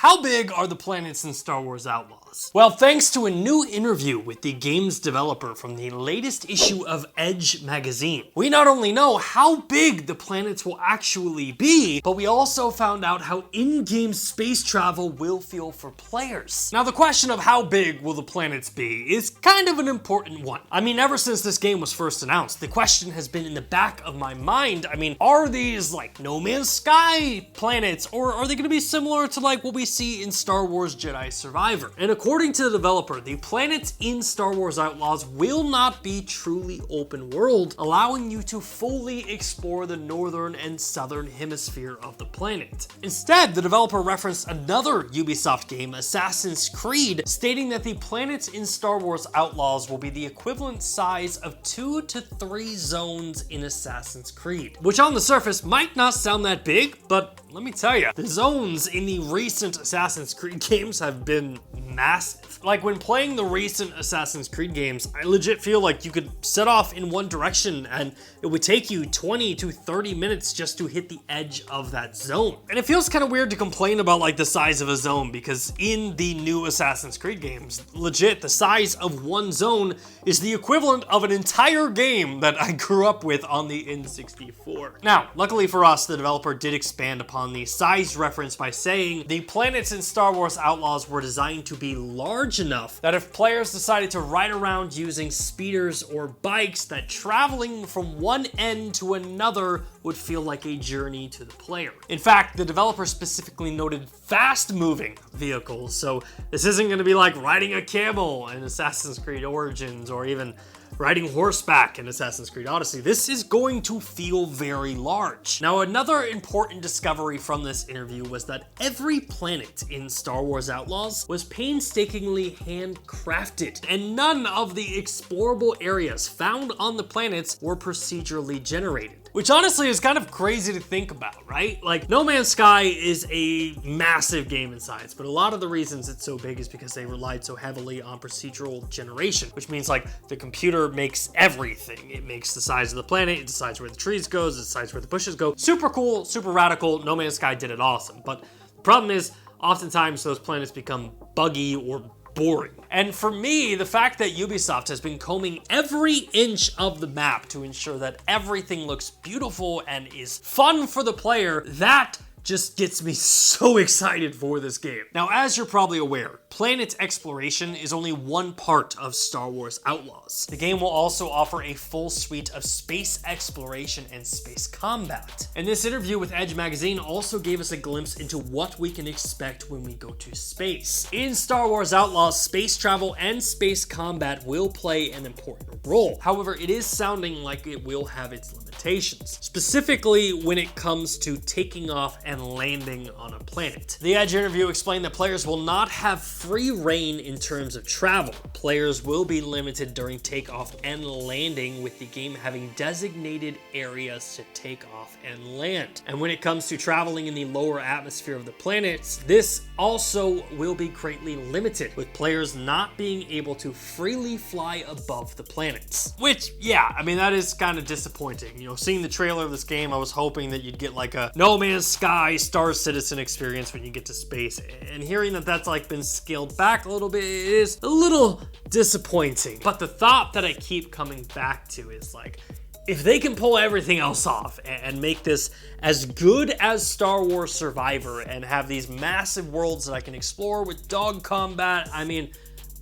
How big are the planets in Star Wars Outlaws? Well, thanks to a new interview with the game's developer from the latest issue of Edge magazine, we not only know how big the planets will actually be, but we also found out how in-game space travel will feel for players. Now, the question of how big will the planets be is kind of an important one. I mean, ever since this game was first announced, the question has been in the back of my mind. I mean, are these like No Man's Sky planets, or are they going to be similar to like what we see in Star Wars Jedi Survivor? And according to the developer, the planets in Star Wars Outlaws will not be truly open world, allowing you to fully explore the northern and southern hemisphere of the planet. Instead, the developer referenced another Ubisoft game, Assassin's Creed, stating that the planets in Star Wars Outlaws will be the equivalent size of 2 to 3 zones in Assassin's Creed, which on the surface might not sound that big, but let me tell you, the zones in the recent Assassin's Creed games have been massive. Like when playing the recent Assassin's Creed games, I legit feel like you could set off in one direction and it would take you 20 to 30 minutes just to hit the edge of that zone. And it feels kind of weird to complain about like the size of a zone, because in the new Assassin's Creed games, legit, the size of one zone is the equivalent of an entire game that I grew up with on the N64. Now, luckily for us, the developer did expand upon the size reference by saying the planets in Star Wars Outlaws were designed to be large enough that if players decided to ride around using speeders or bikes, that traveling from one end to another would feel like a journey to the player. In fact, the developer specifically noted fast-moving vehicles, so this isn't going to be like riding a camel in Assassin's Creed Origins or even riding horseback in Assassin's Creed Odyssey. This is going to feel very large. Now, another important discovery from this interview was that every planet in Star Wars Outlaws was painstakingly handcrafted, and none of the explorable areas found on the planets were procedurally generated. Which honestly is kind of crazy to think about, right? Like, No Man's Sky is a massive game in science, but a lot of the reasons it's so big is because they relied so heavily on procedural generation, which means like the computer makes everything. It makes the size of the planet, it decides where the trees goes, it decides where the bushes go. Super cool, super radical. No Man's Sky did it awesome. But the problem is, oftentimes those planets become buggy or boring. And for me, the fact that Ubisoft has been combing every inch of the map to ensure that everything looks beautiful and is fun for the player, that just gets me so excited for this game. Now, as you're probably aware, planet exploration is only one part of Star Wars Outlaws. The game will also offer a full suite of space exploration and space combat. And this interview with Edge magazine also gave us a glimpse into what we can expect when we go to space. In Star Wars Outlaws, space travel and space combat will play an important role. However, it is sounding like it will have its limitations, specifically when it comes to taking off and landing on a planet. The Edge interview explained that players will not have free reign in terms of travel. Players will be limited during takeoff and landing, with the game having designated areas to take off and land. And when it comes to traveling in the lower atmosphere of the planets, this also will be greatly limited, with players not being able to freely fly above the planets. Which, yeah, I mean, that is kind of disappointing. You know, seeing the trailer of this game, I was hoping that you'd get like a No Man's Sky Star Citizen experience when you get to space, and hearing that that's like been scaled back a little bit is a little disappointing. But the thought that I keep coming back to is like, if they can pull everything else off and make this as good as Star Wars Survivor and have these massive worlds that I can explore with dog combat, I mean,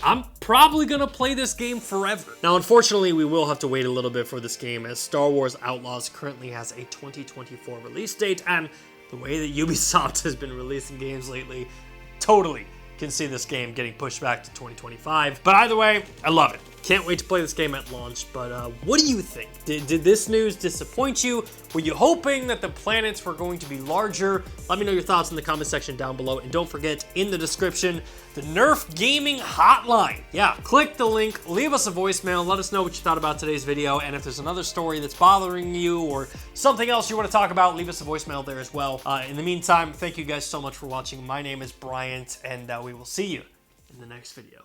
I'm probably gonna play this game forever. Now, unfortunately, we will have to wait a little bit for this game, as Star Wars Outlaws currently has a 2024 release date, and the way that Ubisoft has been releasing games lately, totally can see this game getting pushed back to 2025. But either way, I love it. Can't wait to play this game at launch, but what do you think? Did this news disappoint you? Were you hoping that the planets were going to be larger? Let me know your thoughts in the comment section down below, and don't forget, in the description, the Nerf Gaming Hotline. Yeah, click the link, leave us a voicemail, let us know what you thought about today's video, and if there's another story that's bothering you or something else you want to talk about, leave us a voicemail there as well. In the meantime, thank you guys so much for watching. My name is Bryant, and we will see you in the next video.